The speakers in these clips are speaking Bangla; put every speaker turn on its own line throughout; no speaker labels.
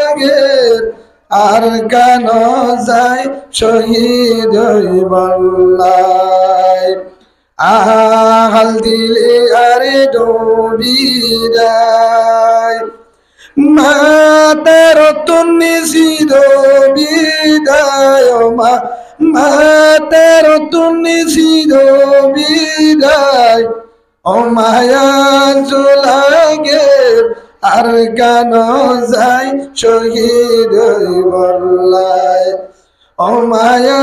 আগের আর কেন যাই শহীদ হইবল্লাই আহাল দিলে আরে ডুবি যায় মাতার তুমি সিদ বিদায় মা মাতার তুমি সিদ বিদায় ও মায়া লাগে আর কেন যাই শহীদ বল্লায় ও মায়া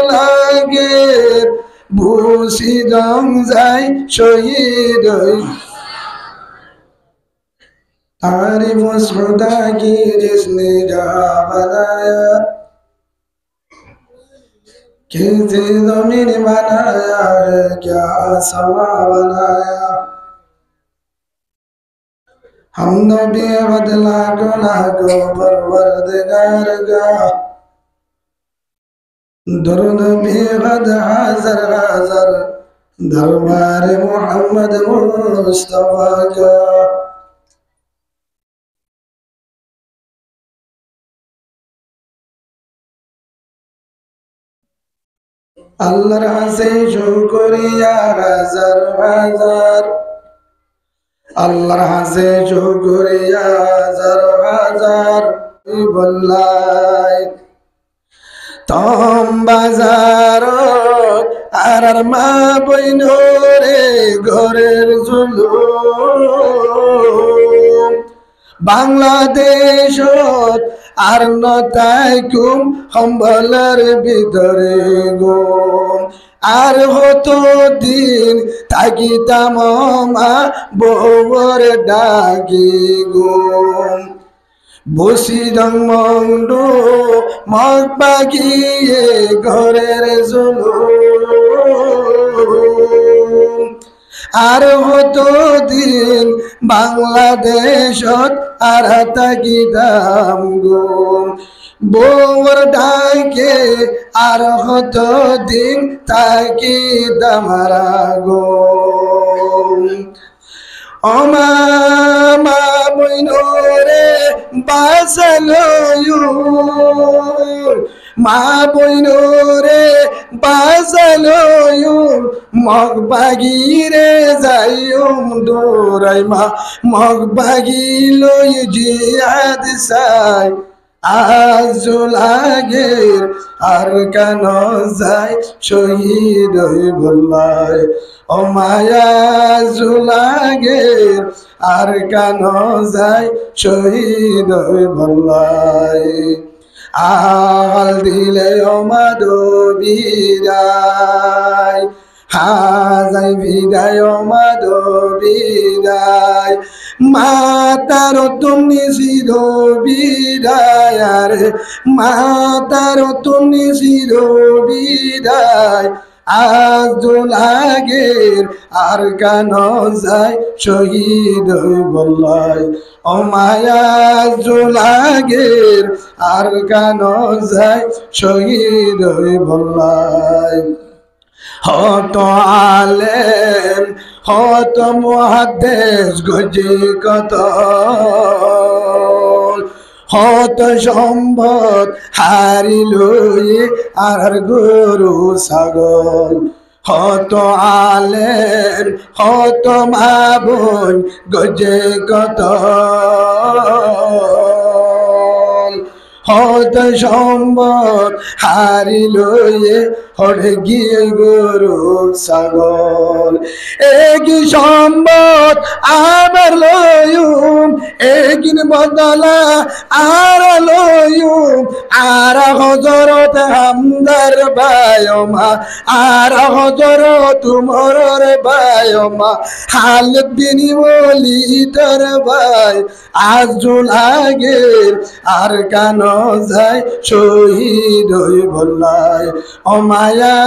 লাগে ভূষি রং যাই শহীদ तारीफ खुदा की जिसने जहाँ बनाया किसी ज़मीन बनाया है क्या समा बनाया हम तो बेहद लाखों परवरदिगार का दर्द बेहद हाज़र हाज़र दरबार मोहम्मद मुस्तफा का আল্লাহর হাসে শুকরিয়া হাজার হাজার আল্লাহর হাসে শুকরিয়া হাজার হাজার বল্লাই তম বাজার আর মা বইনরে ঘরের জুলুম বাংলাদেশত আর নতাই কুম সম্বলের ভিতরে গুম আর হতো দিন থাকিতাম মা বউর ডাকি গুম বসি মন্ডু মগ বাগিয়ে ঘরের জুলুম আর হতো দিন বাংলাদেশত আর থাকিতাম গুম বউর ডাকে আর হতো দিন থাকিতাম গুম ওমা মা বইনরে বাঁচালো মা বইনরে বাঁচালো মগ বাগিরে যাইম দৌড়াই মা মগ বাগি লই জিয়াদ সাই আজ লাগে আর কেন যাই শহীদ বল্লাই ও মায়া লাগে আর কেন যাই শহীদ বল্লাই আল দিলে ও মাধবীরাই হাজাই বিদায় ও মাধবীরাই মাতার তুমি চির বিদায় আরে মাতার তুমি চির বিদায় আজ লাগে আর কেন যাই শহীদ বল্লাই ও মায়া লাগে আর কেন যাই শহীদ বল্লাই হত আলেম হত মুহাদ্দিস গজি কত হত সম্পদ হারিল আর গরু ছাগল হত আলেম হত মা বোন গজে কত হত সম্পদ হারিল হরে গিয়ে গরু ছাগল একই সম্পদ আবার লয়ুম একদিন বদলা আর লয়ুম আর হজরত হামদার বায়মা আর হজরত উমরের বায়মা হালত বিনি বলি তোর ভাই আজ লাগে আর কেন যায় শহীদ হই বল্লাই ও মায়া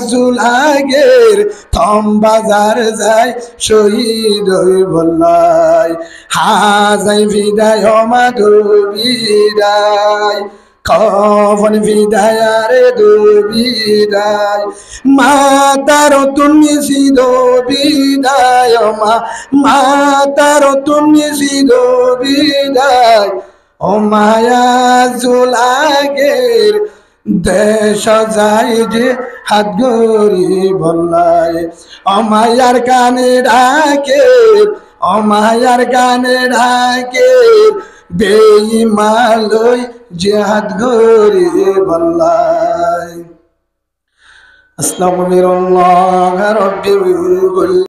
জুলাগের থম বাজার যায় শহীদ হই বল্লাই হাজাই বিদায় ও মাধবীরাই কখন বিদায় রে দুবিদায় মাতার তুমি সিদ বিদায় মা মাতার তুমি সিদ বিদায় ও মায়া জুলাগের দেশ যায় যে হাত গরি বল্লায় অমায়ার কানে ডাকে অমায়ার কানে ডাকে বেঈমালই যে হাত গরি বল্লায় আস্তাগফিরুল্লাহ রাব্বি